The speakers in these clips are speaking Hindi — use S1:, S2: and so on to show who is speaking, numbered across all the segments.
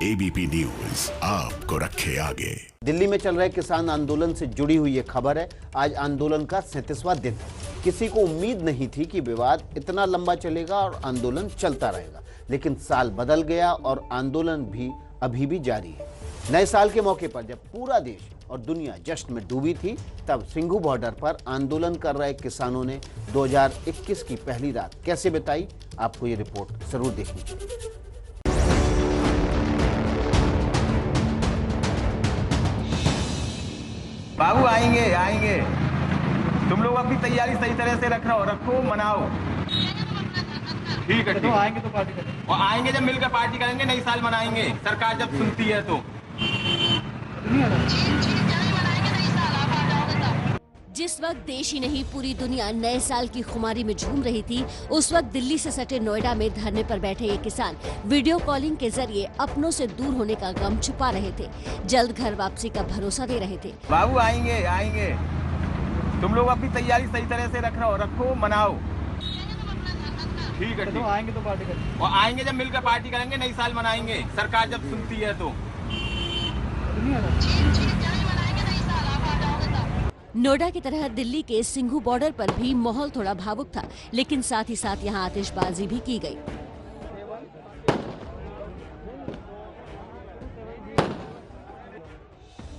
S1: एबीपी न्यूज आपको रखे आगे।
S2: दिल्ली में चल रहे किसान आंदोलन से जुड़ी हुई ये खबर है। आज आंदोलन का 37वां दिन। किसी को उम्मीद नहीं थी कि विवाद इतना लंबा चलेगा और आंदोलन चलता रहेगा, लेकिन साल बदल गया और आंदोलन भी अभी भी जारी है। नए साल के मौके पर जब पूरा देश और दुनिया जश्न में डूबी थी, तब सिंघू बॉर्डर पर आंदोलन कर रहे किसानों ने 2021 की पहली रात कैसे बिताई, आपको ये रिपोर्ट जरूर देखनी चाहिए।
S3: बाबू आएंगे आएंगे, तुम लोग अपनी तैयारी सही तरह से रखो, मनाओ। ठीक है, तो आएंगे तो पार्टी करेंगे, और आएंगे जब मिलकर पार्टी करेंगे, नई साल मनाएंगे, सरकार जब सुनती है तो।
S4: जिस वक्त देश ही नहीं पूरी दुनिया नए साल की खुमारी में झूम रही थी, उस वक्त दिल्ली से सटे नोएडा में धरने पर बैठे ये किसान वीडियो कॉलिंग के जरिए अपनों से दूर होने का गम छुपा रहे थे, जल्द घर वापसी का भरोसा दे रहे थे।
S3: बाबू आएंगे आएंगे, तुम लोग अपनी तैयारी सही तरह से रखो, मनाओ। ठीक है, तो आएंगे तो पार्टी करेंगे, और आएंगे जब मिलकर पार्टी करेंगे, नई साल मनाएंगे, सरकार जब सुनती है तो।
S4: नोएडा की तरह दिल्ली के सिंघू बॉर्डर पर भी माहौल थोड़ा भावुक था, लेकिन साथ ही साथ यहाँ आतिशबाजी भी की गई।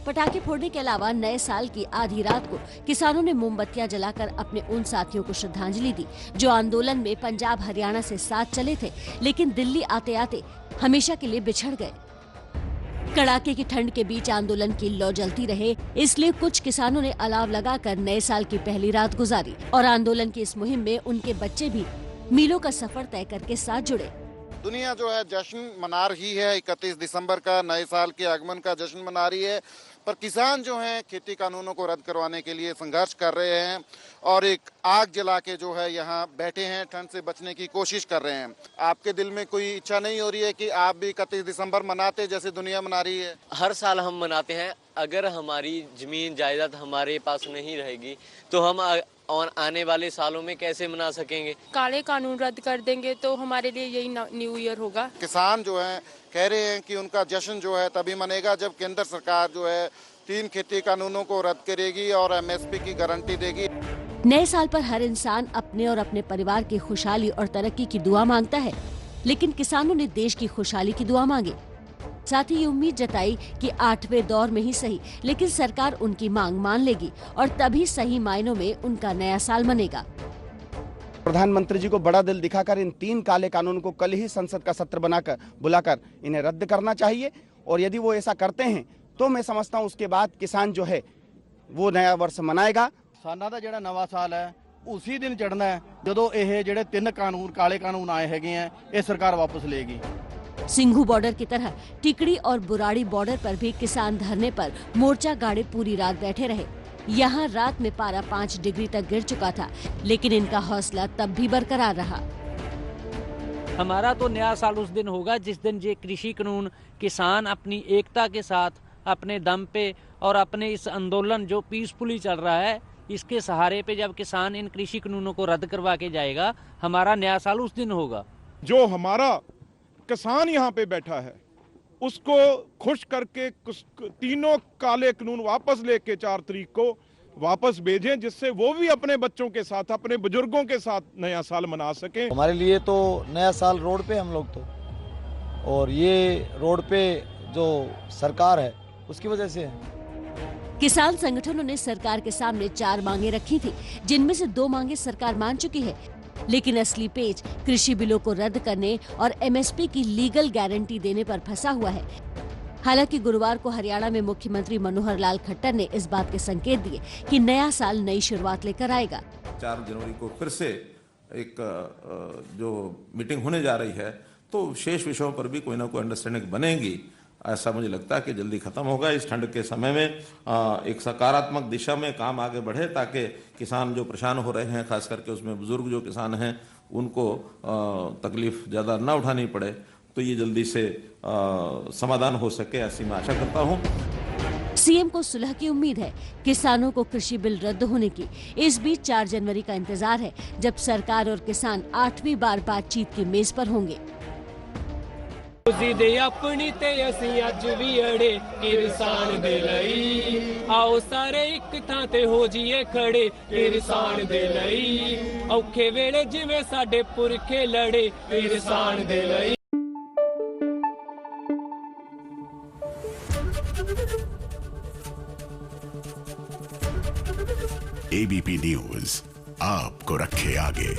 S4: पटाखे फोड़ने के अलावा नए साल की आधी रात को किसानों ने मोमबत्तियां जलाकर अपने उन साथियों को श्रद्धांजलि दी जो आंदोलन में पंजाब हरियाणा से साथ चले थे, लेकिन दिल्ली आते आते हमेशा के लिए बिछड़ गए। कड़ाके की ठंड के बीच आंदोलन की लौ जलती रहे, इसलिए कुछ किसानों ने अलाव लगाकर नए साल की पहली रात गुजारी और आंदोलन की इस मुहिम में उनके बच्चे भी मीलों का सफर तय करके साथ जुड़े।
S5: दुनिया जो है जश्न मना रही है, 31 दिसंबर का नए साल के आगमन का जश्न मना रही है, पर किसान जो हैं खेती कानूनों को रद्द करवाने के लिए संघर्ष कर रहे हैं और एक आग जला के जो है यहाँ बैठे हैं, ठंड से बचने की कोशिश कर रहे हैं। आपके दिल में कोई इच्छा नहीं हो रही है कि आप भी 31 दिसंबर मनाते जैसे दुनिया मना रही है?
S6: हर साल हम मनाते हैं। अगर हमारी जमीन जायदाद हमारे पास नहीं रहेगी तो हम और आने वाले सालों में कैसे मना सकेंगे?
S7: काले कानून रद्द कर देंगे तो हमारे लिए यही न्यू ईयर होगा।
S5: किसान जो हैं कह रहे हैं कि उनका जश्न जो है तभी मनेगा जब केंद्र सरकार जो है 3 खेती कानूनों को रद्द करेगी और एमएसपी की गारंटी देगी।
S4: नए साल पर हर इंसान अपने और अपने परिवार की खुशहाली और तरक्की की दुआ मांगता है, लेकिन किसानों ने देश की खुशहाली की दुआ मांगी। साथ ही ये उम्मीद जताई कि 8वें दौर में ही सही, लेकिन सरकार उनकी मांग मान लेगी और तभी सही मायनों में उनका नया साल मनेगा।
S8: प्रधानमंत्री जी को बड़ा दिल दिखाकर इन 3 काले कानून को कल ही संसद का सत्र बुलाकर इन्हें रद्द करना चाहिए, और यदि वो ऐसा करते हैं तो मैं समझता हूँ उसके बाद किसान जो है वो नया वर्ष मनाएगा।
S9: किसानां दा जिहड़ा नवा साल है उसी दिन चढ़ना है जदों ये जिहड़े 3 कानून काले कानून आए हैगे हैं ये सरकार वापस लेगी।
S4: सिंघू बॉर्डर की तरह टिकड़ी और बुराड़ी बॉर्डर पर भी किसान धरने पर मोर्चा गाड़े पूरी रात बैठे रहे। यहाँ रात में पारा 5 डिग्री तक गिर चुका था, लेकिन इनका हौसला तब भी बरकरार रहा।
S10: हमारा तो नया साल उस दिन होगा जिस दिन ये कृषि कानून किसान अपनी एकता के साथ अपने दम पे और अपने इस आंदोलन जो पीसफुली चल रहा है इसके सहारे पे जब किसान इन कृषि कानूनों को रद्द करवा के जाएगा, हमारा नया साल उस दिन होगा।
S11: जो हमारा किसान यहाँ पे बैठा है उसको खुश करके 3 काले कानून वापस लेके 4 तारीख को वापस भेजें, जिससे वो भी अपने बच्चों के साथ अपने बुजुर्गों के साथ नया साल मना सकें।
S12: हमारे लिए तो नया साल रोड पे हम लोग तो, और ये रोड पे जो सरकार है उसकी वजह से है।
S4: किसान संगठनों ने सरकार के सामने 4 मांगे रखी थी, जिनमें से 2 मांगे सरकार मान चुकी है, लेकिन असली पेच कृषि बिलों को रद्द करने और एमएसपी की लीगल गारंटी देने पर फंसा हुआ है। हालांकि गुरुवार को हरियाणा में मुख्यमंत्री मनोहर लाल खट्टर ने इस बात के संकेत दिए कि नया साल नई शुरुआत लेकर आएगा।
S13: 4 जनवरी को फिर से एक जो मीटिंग होने जा रही है तो शेष विषयों पर भी कोई ना कोई अंडरस्टैंडिंग बनेगी, ऐसा मुझे लगता है कि जल्दी खत्म होगा। इस ठंड के समय में एक सकारात्मक दिशा में काम आगे बढ़े ताकि किसान जो परेशान हो रहे हैं, खास करके उसमें बुजुर्ग जो किसान हैं उनको तकलीफ ज़्यादा न उठानी पड़े, तो ये जल्दी से समाधान हो सके, ऐसी मैं आशा करता हूँ।
S4: सीएम को सुलह की उम्मीद है, किसानों को कृषि बिल रद्द होने की। इस बीच 4 जनवरी का इंतजार है जब सरकार और किसान 8वीं बार बातचीत की मेज पर होंगे।
S14: जी दे अपनी ते असी अज भी अड़े किसान दे लई आओ सारे एक थां ते हो जिए खड़े किसान दे लई औखे वेले जिवें साडे पुरखे लड़े किसान दे लई।
S1: एबीपी न्यूज आपको रखे आगे।